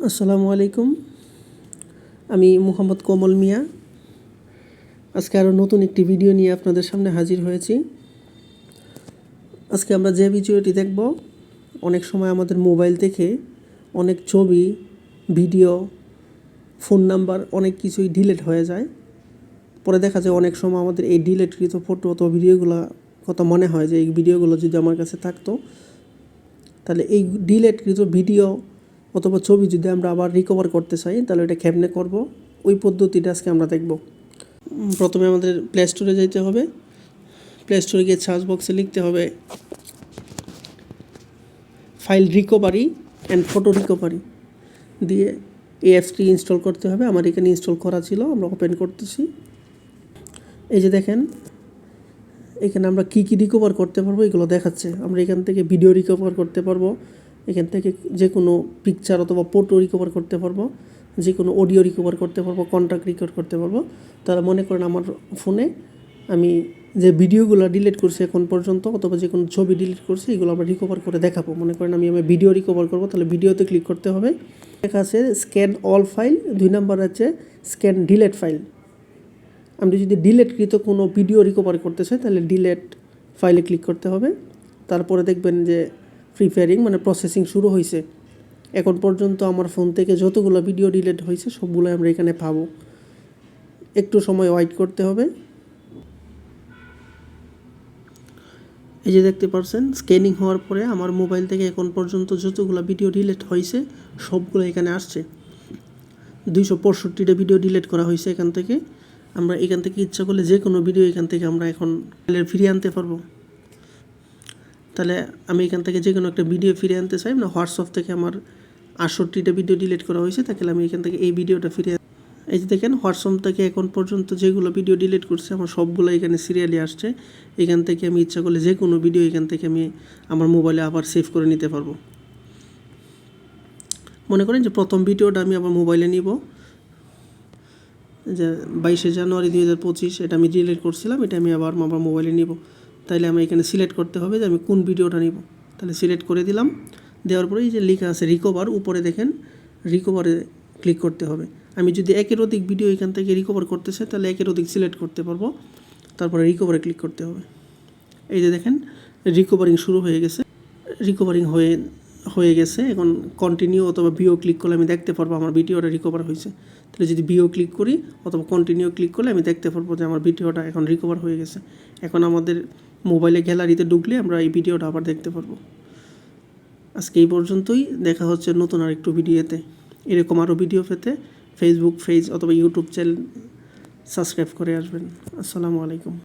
আসসালামু আলাইকুম। আমি মোহাম্মদ কমল মিয়া। আজকে আরও নতুন একটি ভিডিও নিয়ে আপনাদের সামনে হাজির হয়েছি। আজকে আমরা যে ভিডিওটি দেখব, অনেক সময় আমাদের মোবাইল থেকে অনেক ছবি, ভিডিও, ফোন নাম্বার অনেক কিছুই ডিলিট হয়ে যায়। পরে দেখা যায় অনেক সময় আমাদের এই ডিলিটকৃত ফটো অথবা ভিডিওগুলো কথা মনে হয় যে এই ভিডিওগুলো যদি আমার কাছে থাকতো, তাহলে এই ডিলিটকৃত ভিডিও অথবা ছবি যদি আমরা আবার রিকভার করতে চাই তাহলে এটা কেমনে করব, ওই পদ্ধতিটা আজকে আমরা দেখব। প্রথমে আমাদের প্লে স্টোরে যেতে হবে। প্লে স্টোরে গিয়ে সার্চ বক্সে লিখতে হবে file recovery and photo recovery দিয়ে এই অ্যাপসটি ইনস্টল করতে হবে। আমার এখানে ইনস্টল করা ছিল, আমরা ওপেন করতেছি। এই যে দেখেন, এখানে আমরা কী কী রিকভার করতে পারবো এগুলো দেখাচ্ছে। আমরা এখান থেকে ভিডিও রিকভার করতে পারবো, এখান থেকে যে কোনো পিকচার অথবা ফটো রিকভার করতে পারবো, যে কোনো অডিও রিকভার করতে পারবো, কন্ট্যাক্ট রিকভার করতে পারবো। তারা মনে করেন আমার ফোনে আমি যে ভিডিওগুলো ডিলিট করছি এখন পর্যন্ত অথবা যে কোনো ছবি ডিলিট করছি এগুলো আমরা রিকভার করে দেখাবো। মনে করেন আমি ভিডিও রিকভার করবো, তাহলে ভিডিওতে ক্লিক করতে হবে। লেখা আছে স্ক্যান অল ফাইল, 2 নাম্বার আছে স্ক্যান ডিলিট ফাইল। আমি যদি ডিলিটকৃত কোনো ভিডিও রিকভার করতে চাই তাহলে ডিলিট ফাইলে ক্লিক করতে হবে। তারপরে দেখবেন যে প্রিপেয়ারিং মানে প্রসেসিং শুরু হয়েছে। এখন পর্যন্ত আমার ফোন থেকে যতগুলো ভিডিও ডিলিট হয়েছে সবগুলো আমরা এখানে পাবো। একটু সময় ওয়েট করতে হবে। এই যে দেখতে পাচ্ছেন স্ক্যানিং হওয়ার পরে আমার মোবাইল থেকে এখন পর্যন্ত যতগুলো ভিডিও ডিলিট হয়েছে সবগুলো এখানে আসছে। 265টা ভিডিও ডিলিট করা হয়েছে এখান থেকে। আমরা এখান থেকে ইচ্ছা করলে যে কোনো ভিডিও এখান থেকে আমরা এখন ফিরিয়ে আনতে পারবো। তাহলে আমি এখান থেকে যে কোনো একটা ভিডিও ফিরিয়ে আনতে চাই, না হোয়াটসঅ্যাপ থেকে আমার 68টা ভিডিও ডিলিট করা হয়েছে, তাহলে আমি এখান থেকে এই ভিডিওটা ফিরিয়ে। এই যে দেখেন হোয়াটসঅ্যাপ থেকে এখন পর্যন্ত যেগুলো ভিডিও ডিলিট করছে আমার সবগুলো এখানে সিরিয়ালি আসছে। এখান থেকে আমি ইচ্ছা করলে যে কোনো ভিডিও এখান থেকে আমি আমার মোবাইলে আবার সেভ করে নিতে পারবো। মনে করেন যে প্রথম ভিডিওটা আমি আমার মোবাইলে নিব, যে 22শে জানুয়ারি 2025 এটা আমি ডিলিট করছিলাম, এটা আমি আবার আমার মোবাইলে নিব। তাইলে আমি এখানে সিলেক্ট করতে হবে যে আমি কোন ভিডিওটা নিব। তাহলে সিলেক্ট করে দিলাম। দেওয়ার পরে এই যে লেখা আছে রিকভার, উপরে দেখেন রিকভারে ক্লিক করতে হবে। আমি যদি একের অধিক ভিডিও এখান থেকে রিকভার করতে চাই তাহলে একের অধিক সিলেক্ট করতে পারবো। তারপরে রিকভারে ক্লিক করতে হবে। এই যে দেখেন রিকভারিং শুরু হয়ে গেছে। রিকভারিং হয়ে গেছে। এখন কন্টিনিউ অথবা ভিও ক্লিক করলে আমি দেখতে পারবো আমার ভিডিওটা রিকভার হয়েছে। তাহলে যদি ভিও ক্লিক করি অথবা কন্টিনিউ ক্লিক করলে আমি দেখতে পারবো যে আমার ভিডিওটা এখন রিকভার হয়ে গেছে। এখন আমাদের মোবাইলে গ্যালারিতে ঢুকলে আমরা এই ভিডিওটা আবার দেখতে পারবো। আজকে এই পর্যন্তই, দেখা হচ্ছে নতুন আরেকটু ভিডিওতে। এরকম আরও ভিডিও পেতে ফেসবুক পেজ অথবা ইউটিউব চ্যানেল সাবস্ক্রাইব করে আসবেন। আসসালামু আলাইকুম।